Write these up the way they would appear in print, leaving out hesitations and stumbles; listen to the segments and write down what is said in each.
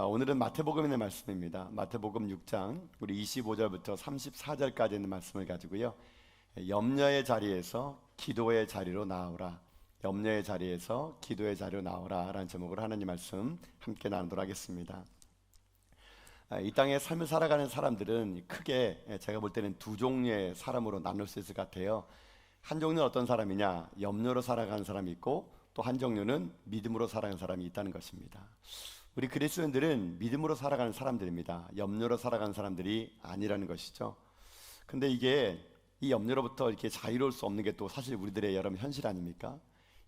오늘은 마태복음의 말씀입니다. 마태복음 6장 우리 25절부터 34절까지 있는 말씀을 가지고요. 염려의 자리에서 기도의 자리로 나오라. 염려의 자리에서 기도의 자리로 나오라 라는 제목으로 하나님 말씀 함께 나누도록 하겠습니다. 이 땅에 삶을 살아가는 사람들은 크게 제가 볼 때는 두 종류의 사람으로 나눌 수 있을 것 같아요. 한 종류는 어떤 사람이냐? 염려로 살아가는 사람이 있고, 또 한 종류는 믿음으로 살아가는 사람이 있다는 것입니다. 우리 그리스도인들은 믿음으로 살아가는 사람들입니다. 염려로 살아가는 사람들이 아니라는 것이죠. 근데 이게 이 염려로부터 이렇게 자유로울 수 없는 게 또 사실 우리들의 여러분 현실 아닙니까?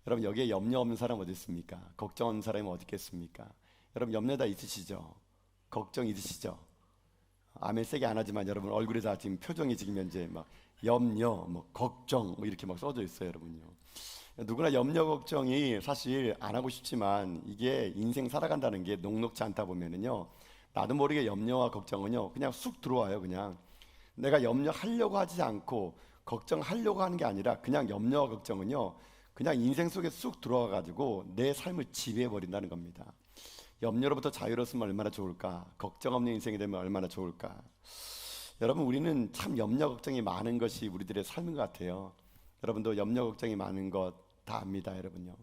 여러분 여기에 염려 없는 사람 어디 있습니까? 걱정 없는 사람이 어디 있겠습니까? 여러분 염려 다 있으시죠? 걱정 있으시죠? 아멘 세게 안 하지만 여러분 얼굴에 다 지금 표정이 지금 현재 막 염려, 뭐 걱정 뭐 이렇게 막 써져 있어요, 여러분요. 누구나 염려 걱정이 사실 안 하고 싶지만 이게 인생 살아간다는 게 녹록지 않다 보면은요, 나도 모르게 염려와 걱정은요 그냥 쑥 들어와요. 그냥 내가 염려하려고 하지 않고 걱정하려고 하는 게 아니라 그냥 염려와 걱정은요 그냥 인생 속에 쑥 들어와 가지고 내 삶을 지배해 버린다는 겁니다. 염려로부터 자유로웠으면 얼마나 좋을까? 걱정 없는 인생이 되면 얼마나 좋을까? 여러분 우리는 참 염려 걱정이 많은 것이 우리들의 삶인 것 같아요. 여러분도 염려 걱정이 많은 것 다 압니다, 여러분요.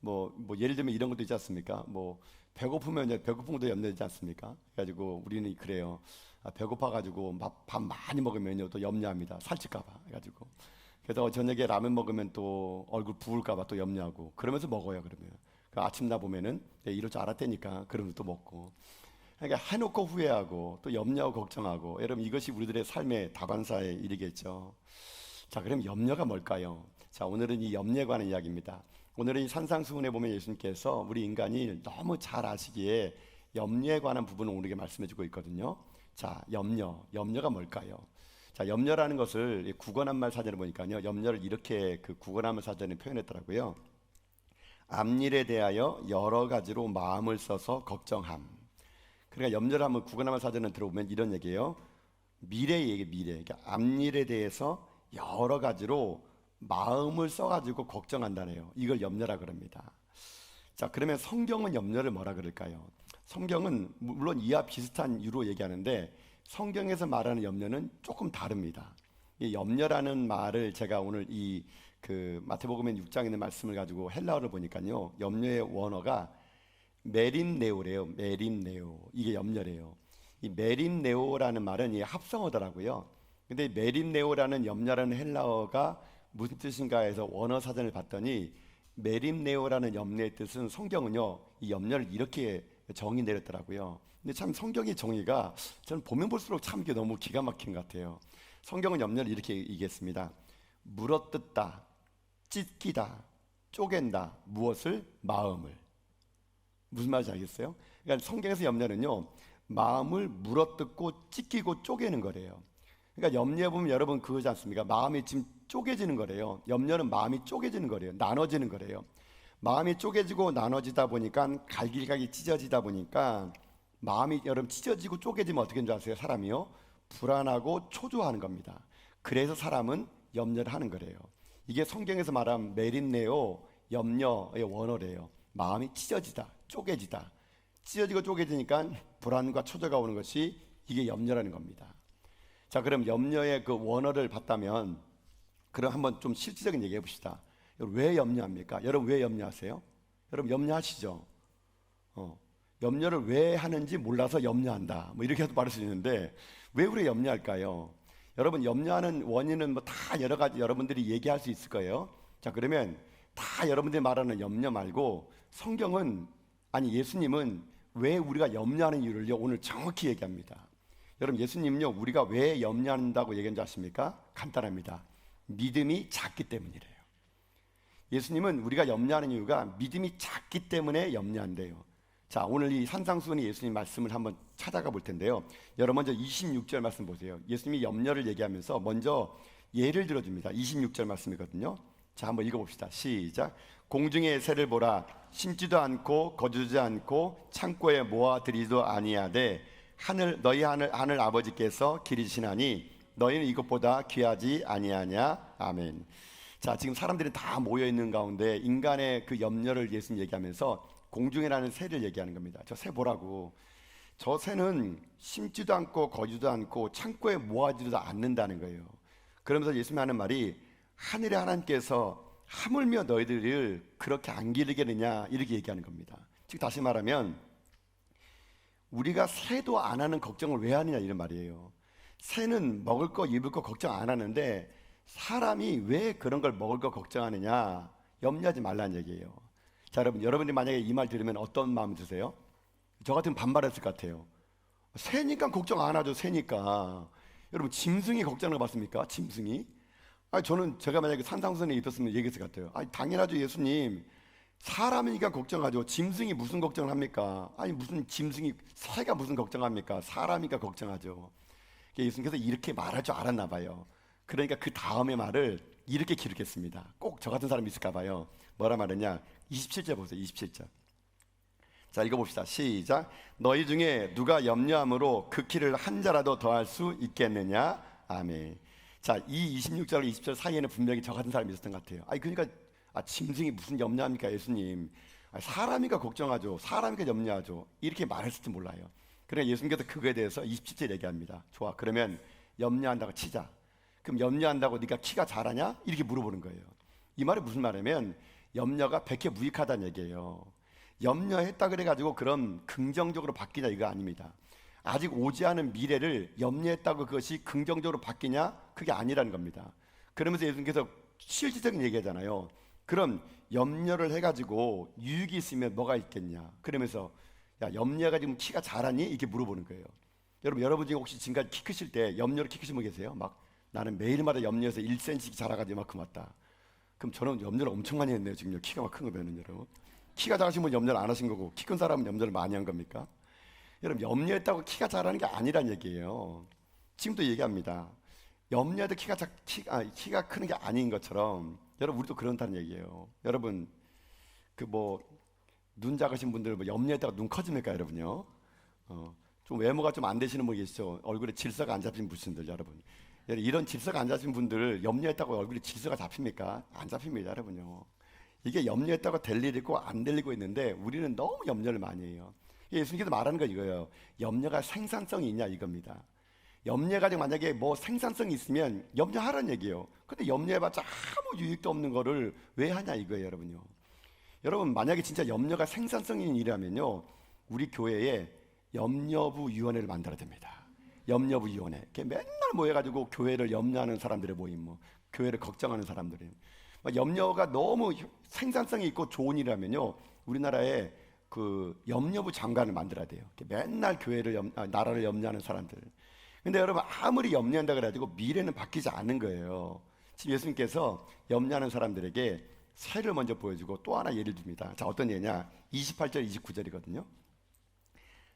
뭐 예를 들면 이런 것도 있지 않습니까? 뭐 배고프면 배고픈 것도 염려되지 않습니까? 그래가지고 우리는 그래요. 배고파가지고 밥 많이 먹으면요 또 염려합니다. 살찔까봐 해가지고. 그래서 저녁에 라면 먹으면 또 얼굴 부을까봐 또 염려하고 그러면서 먹어요. 그러면 그 아침 나 보면은 이럴 줄 알았다니까 그러면서 또 먹고. 그러니까 해놓고 후회하고 또 염려하고 걱정하고, 여러분 이것이 우리들의 삶의 다반사의 일이겠죠. 자, 그럼 염려가 뭘까요? 자, 오늘은 이 염려에 관한 이야기입니다. 오늘은 이 산상수훈에 보면 예수님께서 우리 인간이 너무 잘 아시기에 염려에 관한 부분을 우리에게 말씀해 주고 있거든요. 자, 염려가 뭘까요? 자, 염려라는 것을 국어한말 사전을 보니까요, 염려를 이렇게 그 국어한말 사전에 표현했더라고요. 앞일에 대하여 여러 가지로 마음을 써서 걱정함. 그러니까 염려를 한번 국어한말 사전에 들어보면 이런 얘기예요. 미래 얘기, 미래. 그러니까 앞일에 대해서 여러 가지로 마음을 써가지고 걱정한다네요. 이걸 염려라 그럽니다. 자, 그러면 성경은 염려를 뭐라 그럴까요? 성경은 물론 이와 비슷한 유로 얘기하는데 성경에서 말하는 염려는 조금 다릅니다. 이 염려라는 말을 제가 오늘 이 그 마태복음의 6장에 있는 말씀을 가지고 헬라어를 보니까요, 염려의 원어가 메림네오래요. 메림네오. 이게 염려래요. 이 메림네오라는 말은 이 합성어더라고요. 근데 메림네오라는 염려라는 헬라어가 무슨 뜻인가 해서 원어 사전을 봤더니 메림네오라는 염려의 뜻은 성경은요 이 염려를 이렇게 정의 내렸더라고요. 근데 참 성경의 정의가 저는 보면 볼수록 참 이게 너무 기가 막힌 것 같아요. 성경은 염려를 이렇게 얘기했습니다. 물어뜯다, 찢기다, 쪼갠다. 무엇을? 마음을. 무슨 말인지 알겠어요? 그러니까 성경에서 염려는요 마음을 물어뜯고 찢기고 쪼개는 거래요. 그러니까 염려해 보면 여러분 그거지 않습니까? 마음이 지금 쪼개지는 거래요. 염려는 마음이 쪼개지는 거래요. 나눠지는 거래요. 마음이 쪼개지고 나눠지다 보니까 갈길갈길 찢어지다 보니까 마음이 여러분 찢어지고 쪼개지면 어떻게 되는 줄 아세요? 사람이요 불안하고 초조하는 겁니다. 그래서 사람은 염려를 하는 거래요. 이게 성경에서 말하는 메림네오 염려의 원어래요. 마음이 찢어지다, 쪼개지다. 찢어지고 쪼개지니까 불안과 초조가 오는 것이 이게 염려라는 겁니다. 자, 그럼 염려의 그 원어를 봤다면 그럼 한번 좀 실질적인 얘기 해봅시다. 왜 염려합니까? 여러분 왜 염려하세요? 여러분 염려하시죠? 염려를 왜 하는지 몰라서 염려한다. 뭐 이렇게 해도 말할 수 있는데 왜 우리가 염려할까요? 여러분 염려하는 원인은 뭐 다 여러 가지 여러분들이 얘기할 수 있을 거예요. 자, 그러면 다 여러분들이 말하는 염려 말고 성경은 아니 예수님은 왜 우리가 염려하는 이유를요 오늘 정확히 얘기합니다. 여러분 예수님요 우리가 왜 염려한다고 얘기한지 아십니까? 간단합니다. 믿음이 작기 때문이래요. 예수님은 우리가 염려하는 이유가 믿음이 작기 때문에 염려한대요. 자, 오늘 이 산상수훈이 예수님 말씀을 한번 찾아가 볼 텐데요. 여러분 먼저 26절 말씀 보세요. 예수님이 염려를 얘기하면서 먼저 예를 들어줍니다. 26절 말씀이거든요. 자, 한번 읽어봅시다. 시작. 공중의 새를 보라. 심지도 않고 거두지 않고 창고에 모아들이도 아니하되 너희 하늘 아버지께서 기르시나니 너희는 이것보다 귀하지 아니하냐. 아멘. 자, 지금 사람들이 다 모여 있는 가운데 인간의 그 염려를 예수님 얘기하면서 공중이라는 새를 얘기하는 겁니다. 저 새 보라고. 저 새는 심지도 않고 거지도 않고 창고에 모아지도 않는다는 거예요. 그러면서 예수님이 하는 말이 하늘의 하나님께서 하물며 너희들을 그렇게 안 기르겠느냐 이렇게 얘기하는 겁니다. 즉 다시 말하면 우리가 새도 안 하는 걱정을 왜 하느냐 이런 말이에요. 새는 먹을 거 입을 거 걱정 안 하는데 사람이 왜 그런 걸 먹을 거 걱정하느냐, 염려하지 말라는 얘기예요. 자, 여러분이 만약에 이 말 들으면 어떤 마음 드세요? 저 같으면 반발했을 것 같아요. 새니까 걱정 안 하죠. 새니까. 여러분 짐승이 걱정하는 거 봤습니까? 짐승이. 저는 제가 만약에 산상수훈에 있었으면 얘기했을 것 같아요. 당연하죠 예수님. 사람이니까 걱정하죠. 짐승이 무슨 걱정을 합니까? 무슨 짐승이, 새가 무슨 걱정합니까? 사람이니까 걱정하죠. 예수님께서 이렇게 말할 줄 알았나 봐요. 그러니까 그 다음의 말을 이렇게 기록했습니다. 꼭 저 같은 사람이 있을까 봐요. 뭐라 말했냐? 27절 보세요. 27절. 자, 읽어봅시다. 시작. 너희 중에 누가 염려함으로 그 키를 한 자라도 더할 수 있겠느냐? 아멘. 자, 이 26절과 20절 사이에는 분명히 저 같은 사람이 있었던 것 같아요. 그러니까 짐승이 무슨 염려합니까 예수님? 사람이니까 걱정하죠. 사람이니까 염려하죠. 이렇게 말했을지 몰라요. 그러니까 예수님께서 그거에 대해서 27절 얘기합니다. 좋아, 그러면 염려한다고 치자. 그럼 염려한다고 네가 키가 자라냐? 이렇게 물어보는 거예요. 이 말이 무슨 말이냐면 염려가 백해무익하다는 얘기예요. 염려했다 그래가지고 그럼 긍정적으로 바뀌냐 이거 아닙니다. 아직 오지 않은 미래를 염려했다고 그것이 긍정적으로 바뀌냐? 그게 아니라는 겁니다. 그러면서 예수님께서 실질적인 얘기하잖아요. 그럼 염려를 해가지고 유익이 있으면 뭐가 있겠냐? 그러면서 야, 염려가 지금 키가 자라니? 이렇게 물어보는 거예요. 여러분 중에 혹시 지금까지 키 크실 때 염려로 키 크신 분 계세요? 막 나는 매일마다 염려해서 1cm씩 자라가지고 이만큼 왔다. 그럼 저는 염려를 엄청 많이 했네요. 지금 키가 막 큰 거 보면 여러분. 키가 작으신 분 염려를 안 하신 거고 키 큰 사람은 염려를 많이 한 겁니까? 여러분 염려했다고 키가 자라는 게 아니란 얘기예요. 지금도 얘기합니다. 염려해도 키가 크는 게 아닌 것처럼 여러분 우리도 그런다는 얘기예요. 여러분 눈 작으신 분들 염려했다가 눈 커집니까 여러분요? 좀 외모가 좀 안 되시는 분 계시죠? 얼굴에 질서가 안 잡힌 분들 여러분. 이런 질서가 안 잡힌 분들을 염려했다고 얼굴에 질서가 잡힙니까? 안 잡힙니다 여러분요. 이게 염려했다고 될 일이 있고 안 될 일이 있는데 우리는 너무 염려를 많이 해요. 예수님께서 말하는 거 이거예요. 염려가 생산성이 있냐 이겁니다. 염려가 만약에 생산성이 있으면 염려하라는 얘기예요. 근데 염려해봤자 아무 유익도 없는 거를 왜 하냐 이거예요 여러분요. 여러분 만약에 진짜 염려가 생산성 있는 일이라면요 우리 교회에 염려부위원회를 만들어야 됩니다. 염려부위원회. 맨날 모여가지고 교회를 염려하는 사람들의 모임, 교회를 걱정하는 사람들이. 염려가 너무 생산성이 있고 좋은 일이라면요 우리나라에 그 염려부 장관을 만들어야 돼요. 맨날 나라를 염려하는 사람들. 근데 여러분 아무리 염려한다 그래가지고 미래는 바뀌지 않는 거예요. 지금 예수님께서 염려하는 사람들에게 새를 먼저 보여주고 또 하나 예를 듭니다. 자, 어떤 예냐? 28절 29절이거든요.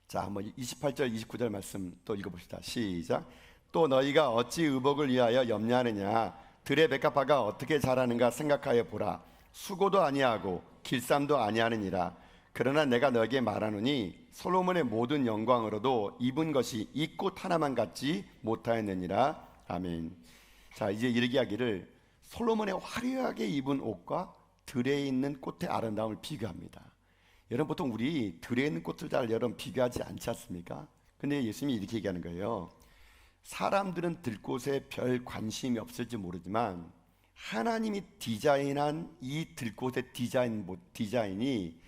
자, 한번 28절 29절 말씀 또 읽어봅시다. 시작. 또 너희가 어찌 의복을 위하여 염려하느냐? 들의 백합화가 어떻게 자라는가 생각하여 보라. 수고도 아니하고 길쌈도 아니하느니라. 그러나 내가 너에게 말하노니 솔로몬의 모든 영광으로도 입은 것이 이 꽃 하나만 같지 못하였느니라. 아멘. 자, 이제 이야기를 솔로몬의 화려하게 입은 옷과 들에 있는 꽃의 아름다움을 비교합니다. 여러분 보통 우리 들에 있는 꽃을 잘 여러분 비교하지 않지 않습니까? 근데 예수님이 이렇게 얘기하는 거예요. 사람들은 들꽃에 별 관심이 없을지 모르지만 하나님이 디자인한 이 들꽃의 디자인이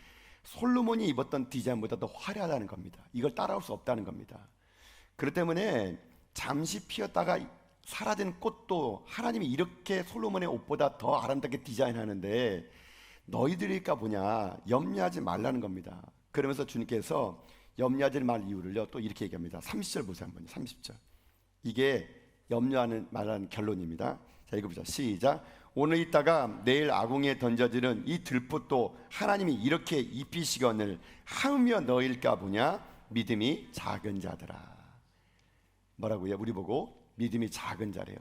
솔로몬이 입었던 디자인보다 더 화려하다는 겁니다. 이걸 따라올 수 없다는 겁니다. 그렇기 때문에 잠시 피었다가 사라진 꽃도 하나님이 이렇게 솔로몬의 옷보다 더 아름답게 디자인하는데 너희들일까 보냐, 염려하지 말라는 겁니다. 그러면서 주님께서 염려하지 말 이유를요 또 이렇게 얘기합니다. 30절 보세요 한번. 30절. 이게 염려하는 말하는 결론입니다. 자, 읽어보자. 시작. 오늘 있다가 내일 아궁이에 던져지는 이 들꽃도 하나님이 이렇게 입히시거늘 하며 너일까 보냐. 믿음이 작은 자들아. 뭐라고요? 우리 보고 믿음이 작은 자래요.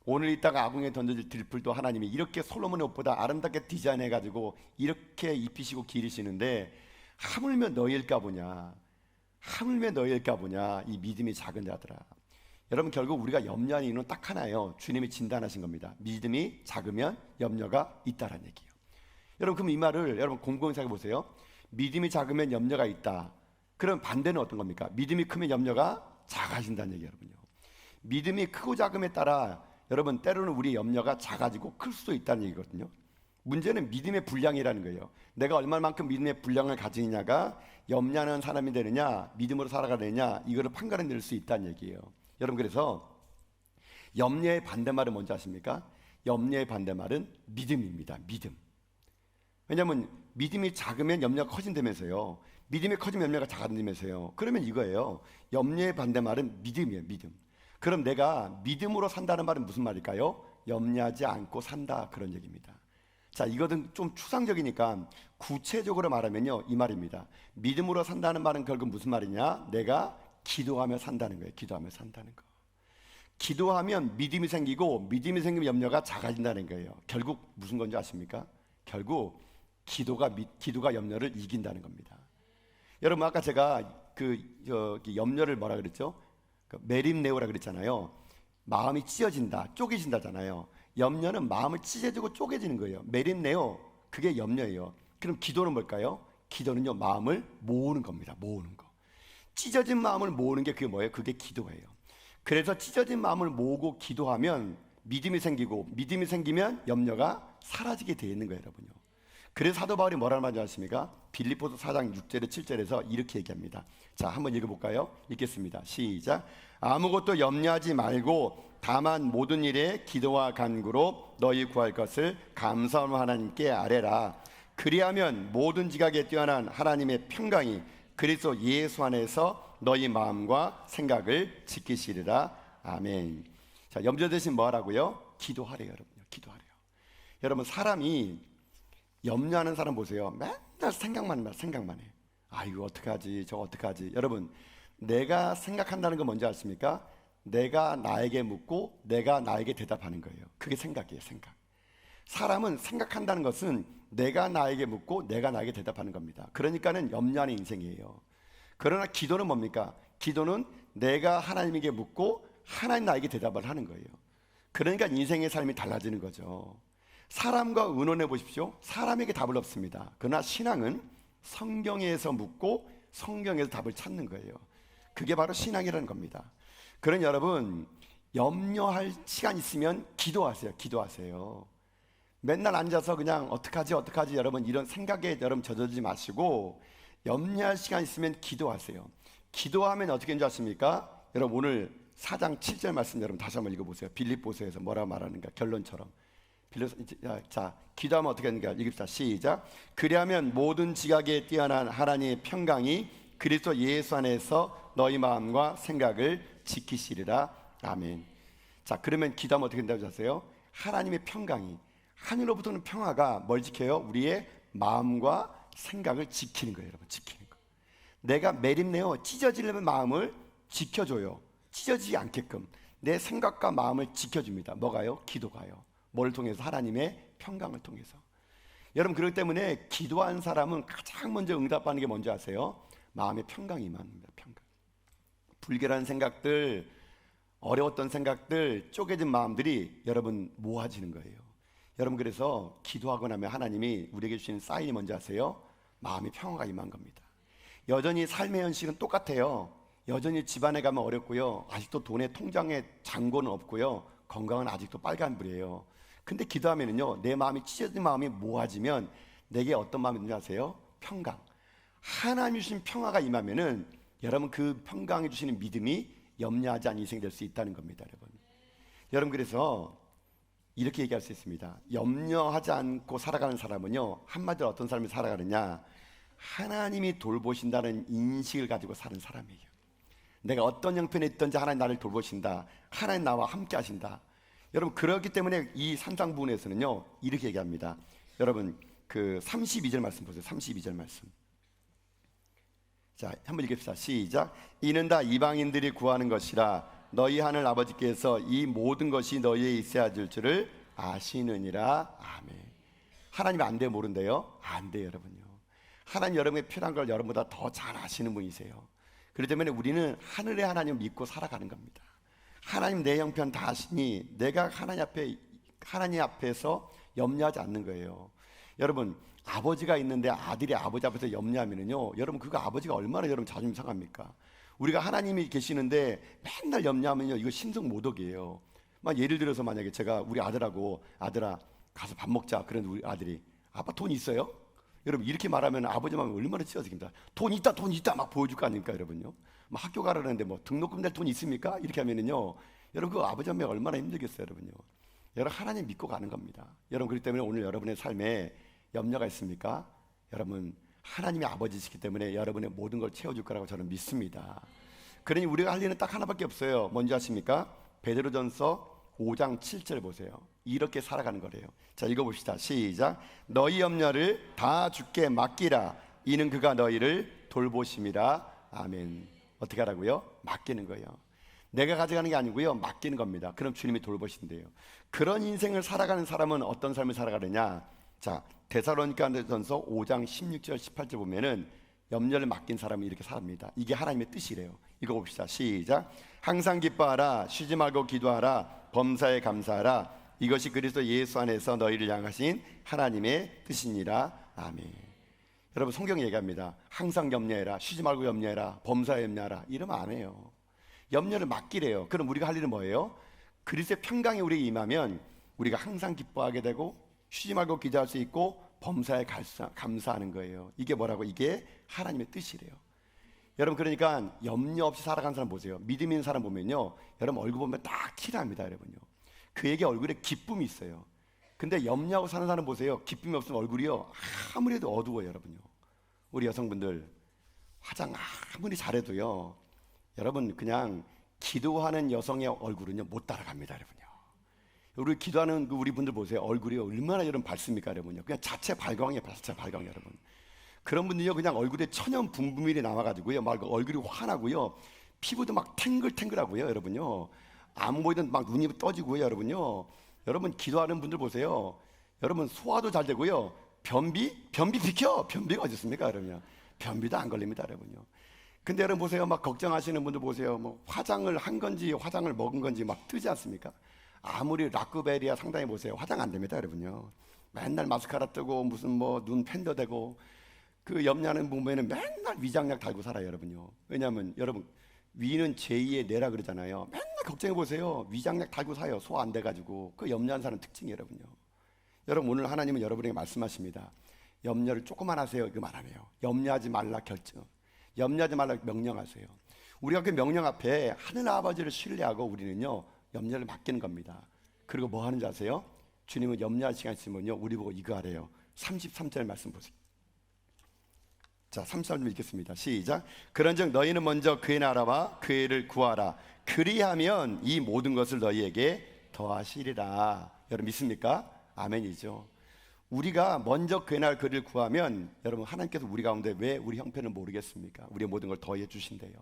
오늘 있다가 아궁이에 던져질 들풀도 하나님이 이렇게 솔로몬의 옷보다 아름답게 디자인해가지고 이렇게 입히시고 기르시는데 하물며 너일까 보냐. 하물며 너일까 보냐. 이 믿음이 작은 자들아. 여러분 결국 우리가 염려하는 이유는 딱 하나예요. 주님이 진단하신 겁니다. 믿음이 작으면 염려가 있다라는 얘기예요. 여러분 그럼 이 말을 여러분 곰곰이 생각해 보세요. 믿음이 작으면 염려가 있다. 그럼 반대는 어떤 겁니까? 믿음이 크면 염려가 작아진다는 얘기예요, 여러분요. 믿음이 크고 작음에 따라 여러분 때로는 우리 염려가 작아지고 클 수도 있다는 얘기거든요. 문제는 믿음의 분량이라는 거예요. 내가 얼마만큼 믿음의 분량을 가지느냐가 염려하는 사람이 되느냐, 믿음으로 살아가느냐, 이거를 판가름 낼 수 있다는 얘기예요. 여러분, 그래서 염려의 반대말은 뭔지 아십니까? 염려의 반대말은 믿음입니다. 믿음. 왜냐하면 믿음이 작으면 염려가 커진다면서요. 믿음이 커지면 염려가 작아진다면서요. 그러면 이거예요. 염려의 반대말은 믿음이에요. 믿음. 그럼 내가 믿음으로 산다는 말은 무슨 말일까요? 염려하지 않고 산다, 그런 얘기입니다. 자, 이거는 좀 추상적이니까 구체적으로 말하면요, 이 말입니다. 믿음으로 산다는 말은 결국 무슨 말이냐? 내가 기도하며 산다는 거예요. 기도하며 산다는 거. 기도하면 믿음이 생기고, 믿음이 생기면 염려가 작아진다는 거예요. 결국 무슨 건지 아십니까? 결국 기도가 염려를 이긴다는 겁니다. 여러분, 아까 제가 염려를 뭐라 그랬죠? 메림네오라 그랬잖아요. 마음이 찢어진다, 쪼개진다잖아요. 염려는 마음을 찢어지고 쪼개지는 거예요. 메림네오, 그게 염려예요. 그럼 기도는 뭘까요? 기도는요, 마음을 모으는 겁니다. 모으는 거. 찢어진 마음을 모으는 게 그게 뭐예요? 그게 기도예요. 그래서 찢어진 마음을 모으고 기도하면 믿음이 생기고, 믿음이 생기면 염려가 사라지게 되어 있는 거예요, 여러분요. 그래서 사도 바울이 뭐라는 말인지 아십니까? 빌립보서 4장 6절에 7절에서 이렇게 얘기합니다. 자, 한번 읽어볼까요? 읽겠습니다. 시작. 아무것도 염려하지 말고 다만 모든 일에 기도와 간구로 너희 구할 것을 감사하며 하나님께 아뢰라. 그리하면 모든 지각에 뛰어난 하나님의 평강이 그리스도 예수 안에서 너희 마음과 생각을 지키시리라. 아멘. 자, 염려 대신 뭐 하라고요? 기도하래요, 여러분요. 기도하래요. 여러분, 사람이 염려하는 사람 보세요. 맨날 생각만 해. 아, 이거 어떡하지, 저거 어떡하지. 여러분, 내가 생각한다는 건 뭔지 아십니까? 내가 나에게 묻고 내가 나에게 대답하는 거예요. 그게 생각이에요, 생각. 사람은 생각한다는 것은 내가 나에게 묻고 내가 나에게 대답하는 겁니다. 그러니까는 염려하는 인생이에요. 그러나 기도는 뭡니까? 기도는 내가 하나님에게 묻고 하나님 나에게 대답을 하는 거예요. 그러니까 인생의 삶이 달라지는 거죠. 사람과 의논해 보십시오. 사람에게 답을 얻습니다. 그러나 신앙은 성경에서 묻고 성경에서 답을 찾는 거예요. 그게 바로 신앙이라는 겁니다. 그러니 여러분, 염려할 시간 있으면 기도하세요. 기도하세요. 맨날 앉아서 그냥 어떡하지 여러분, 이런 생각에 여러분 젖어들지 마시고 염려할 시간 있으면 기도하세요. 기도하면 어떻게 되는지 아십니까? 여러분, 오늘 4장 7절 말씀 여러분 다시 한번 읽어보세요. 빌립보서에서 뭐라고 말하는가, 결론처럼. 자, 기도하면 어떻게 하는가 읽읍시다. 시작. 그리하면 모든 지각에 뛰어난 하나님의 평강이 그리스도 예수 안에서 너희 마음과 생각을 지키시리라. 아멘. 자, 그러면 기도하면 어떻게 된다고 하세요? 하나님의 평강이, 하늘로부터는 평화가 뭘 지켜요? 우리의 마음과 생각을 지키는 거예요, 여러분. 지키는 거. 내가 매립내어 찢어지려는 마음을 지켜줘요. 찢어지지 않게끔 내 생각과 마음을 지켜줍니다. 뭐가요? 기도가요. 뭘 통해서? 하나님의 평강을 통해서. 여러분, 그렇기 때문에 기도한 사람은 가장 먼저 응답하는 게 뭔지 아세요? 마음의 평강이 임합니다. 평강. 불결한 생각들, 어려웠던 생각들, 쪼개진 마음들이 여러분 모아지는 거예요. 여러분, 그래서 기도하고 나면 하나님이 우리에게 주시는 사인이 뭔지 아세요? 마음의 평화가 임한 겁니다. 여전히 삶의 현실은 똑같아요. 여전히 집안에 가면 어렵고요. 아직도 돈에 통장에 잔고는 없고요. 건강은 아직도 빨간불이에요. 근데 기도하면은요, 내 마음이 찢어진 마음이 모아지면 내게 어떤 마음이 있는지 아세요? 평강. 하나님이 주신 평화가 임하면은 여러분, 그 평강이 주시는 믿음이 염려하지 않은 인생이 될 수 있다는 겁니다, 여러분. 여러분, 그래서 이렇게 얘기할 수 있습니다. 염려하지 않고 살아가는 사람은요, 한마디로 어떤 삶을 살아가느냐, 하나님이 돌보신다는 인식을 가지고 사는 사람이에요. 내가 어떤 형편에 있든지 하나님 나를 돌보신다, 하나님 나와 함께 하신다. 여러분, 그렇기 때문에 이 산상부훈에서는요 이렇게 얘기합니다. 여러분, 그 32절 말씀 보세요. 32절 말씀. 자, 한번 읽읍시다. 시작. 이는 다 이방인들이 구하는 것이라 너희 하늘 아버지께서 이 모든 것이 너희에 있어야 될 줄을 아시느니라. 아멘. 하나님 안 돼 모른대요? 안 돼요, 여러분요. 하나님 여러분의 필요한 걸 여러분보다 더 잘 아시는 분이세요. 그렇기 때문에 우리는 하늘의 하나님을 믿고 살아가는 겁니다. 하나님 내 형편 다 아시니 내가 하나님 앞에서 염려하지 않는 거예요. 여러분 아버지가 있는데 아들이 아버지 앞에서 염려하면은요, 여러분 그거 아버지가 얼마나 여러분 자존심 상합니까? 우리가 하나님이 계시는데 맨날 염려하면요, 이거 신성 모독이에요. 막 예를 들어서 만약에 제가 우리 아들하고 아들아 가서 밥 먹자. 그런 우리 아들이 아빠 돈 있어요? 여러분 이렇게 말하면 아버지 마음이 얼마나 찢어집니다. 돈 있다 막 보여줄 거 아닙니까 여러분요? 막 학교 가라는데 뭐 등록금 낼 돈 있습니까? 이렇게 하면은요, 여러분 그 아버지 마음이 얼마나 힘들겠어요 여러분요. 여러분 하나님 믿고 가는 겁니다. 여러분 그렇기 때문에 오늘 여러분의 삶에 염려가 있습니까? 여러분 하나님이 아버지시기 때문에 여러분의 모든 걸 채워줄 거라고 저는 믿습니다. 그러니 우리가 할 일은 딱 하나밖에 없어요. 뭔지 아십니까? 베드로전서 5장 7절 보세요. 이렇게 살아가는 거래요. 자, 읽어봅시다. 시작. 너희 염려를 다 주께 맡기라. 이는 그가 너희를 돌보심이라. 아멘. 어떻게 하라고요? 맡기는 거예요. 내가 가져가는 게 아니고요, 맡기는 겁니다. 그럼 주님이 돌보신대요. 그런 인생을 살아가는 사람은 어떤 삶을 살아가느냐? 자, 데살로니가전서 5장 16절 18절 보면은 염려를 맡긴 사람이 이렇게 삽니다. 이게 하나님의 뜻이래요. 읽어봅시다. 시작. 항상 기뻐하라. 쉬지 말고 기도하라. 범사에 감사하라. 이것이 그리스도 예수 안에서 너희를 향하신 하나님의 뜻이니라. 아멘. 여러분 성경이 얘기합니다. 항상 염려해라. 쉬지 말고 염려해라. 범사에 염려하라. 이러면 안 해요. 염려를 맡기래요. 그럼 우리가 할 일은 뭐예요? 그리스도의 평강이 우리에게 임하면 우리가 항상 기뻐하게 되고 쉬지 말고 기도할 수 있고 범사에 감사하는 거예요. 이게 뭐라고? 이게 하나님의 뜻이래요. 여러분 그러니까 염려 없이 살아가는 사람 보세요. 믿음 있는 사람 보면요, 여러분 얼굴 보면 딱 티납니다 여러분요. 그에게 얼굴에 기쁨이 있어요. 근데 염려하고 사는 사람 보세요. 기쁨이 없으면 얼굴이요 아무리 해도 어두워요 여러분요. 우리 여성분들 화장 아무리 잘해도요, 여러분 그냥 기도하는 여성의 얼굴은요 못 따라갑니다 여러분요. 우리 기도하는 우리 분들 보세요. 얼굴이 얼마나 여러분 밝습니까 여러분요. 그냥 자체 발광이에요. 자체 발광 여러분. 그런 분들요 그냥 얼굴에 천연 분비물이 나와가지고요 막 얼굴이 환하고요, 피부도 막 탱글탱글하고요 여러분요. 안 보이던 막 눈이 떠지고요 여러분요. 여러분 기도하는 분들 보세요. 여러분 소화도 잘 되고요. 변비 비켜. 변비가 어디 있습니까 여러분요. 변비도 안 걸립니다 여러분요. 근데 여러분 보세요. 막 걱정하시는 분들 보세요. 뭐 화장을 한 건지 화장을 먹은 건지 막 뜨지 않습니까? 아무리 라크베리아 상당히 보세요. 화장 안 됩니다 여러분요. 맨날 마스카라 뜨고 무슨 뭐 눈 펜더 대고, 그 염려하는 보면은 맨날 위장약 달고 살아요 여러분요. 왜냐하면 여러분 위는 제2의 뇌라 그러잖아요. 맨날 걱정해 보세요. 위장약 달고 사요. 소화 안 돼가지고. 그 염려하는 사람 특징이에요 여러분요. 여러분 오늘 하나님은 여러분에게 말씀하십니다. 염려를 조금만 하세요. 이거 말하네요. 염려하지 말라 결정. 염려하지 말라 명령하세요. 우리가 그 명령 앞에 하늘 아버지를 신뢰하고 우리는요 염려를 맡기는 겁니다. 그리고 뭐 하는지 아세요? 주님은 염려할 시간 있으면요 우리 보고 이거 하래요. 33절 말씀 보세요. 자, 33절 읽겠습니다. 시작. 그런즉 너희는 먼저 그의 나라와 그의 일을 구하라. 그리하면 이 모든 것을 너희에게 더하시리라. 여러분 믿습니까? 아멘이죠. 우리가 먼저 그의 나라 그를 구하면 여러분 하나님께서 우리 가운데 왜 우리 형편을 모르겠습니까? 우리의 모든 걸 더해 주신대요.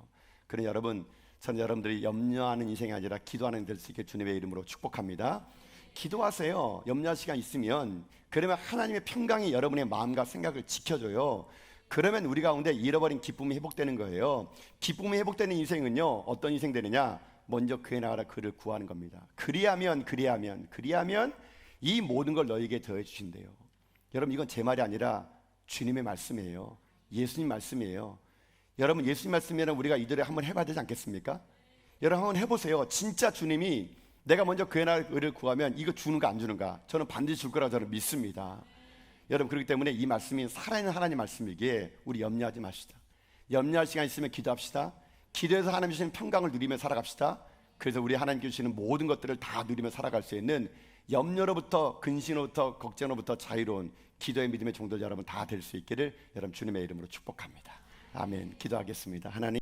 그러니 여러분, 저는 여러분들이 염려하는 인생이 아니라 기도하는 될 수 있게 주님의 이름으로 축복합니다. 기도하세요. 염려할 시간 있으면. 그러면 하나님의 평강이 여러분의 마음과 생각을 지켜줘요. 그러면 우리 가운데 잃어버린 기쁨이 회복되는 거예요. 기쁨이 회복되는 인생은요 어떤 인생 되느냐? 먼저 그의 나라와 그를 구하는 겁니다. 그리하면 이 모든 걸 너에게 더해 주신대요. 여러분 이건 제 말이 아니라 주님의 말씀이에요. 예수님 말씀이에요. 여러분 예수님 말씀이면 우리가 이들을 한번 해봐야 되지 않겠습니까? 여러분 한번 해보세요. 진짜 주님이 내가 먼저 그의 나라를 구하면 이거 주는가 안 주는가? 저는 반드시 줄 거라고 저는 믿습니다. 여러분 그렇기 때문에 이 말씀이 살아있는 하나님 말씀이기에 우리 염려하지 마시다. 염려할 시간 있으면 기도합시다. 기도해서 하나님 주시는 평강을 누리며 살아갑시다. 그래서 우리 하나님께 주시는 모든 것들을 다 누리며 살아갈 수 있는 염려로부터 근심으로부터 걱정으로부터 자유로운 기도의 믿음의 종들 여러분 다 될 수 있기를 여러분 주님의 이름으로 축복합니다. 아멘. 기도하겠습니다. 하나님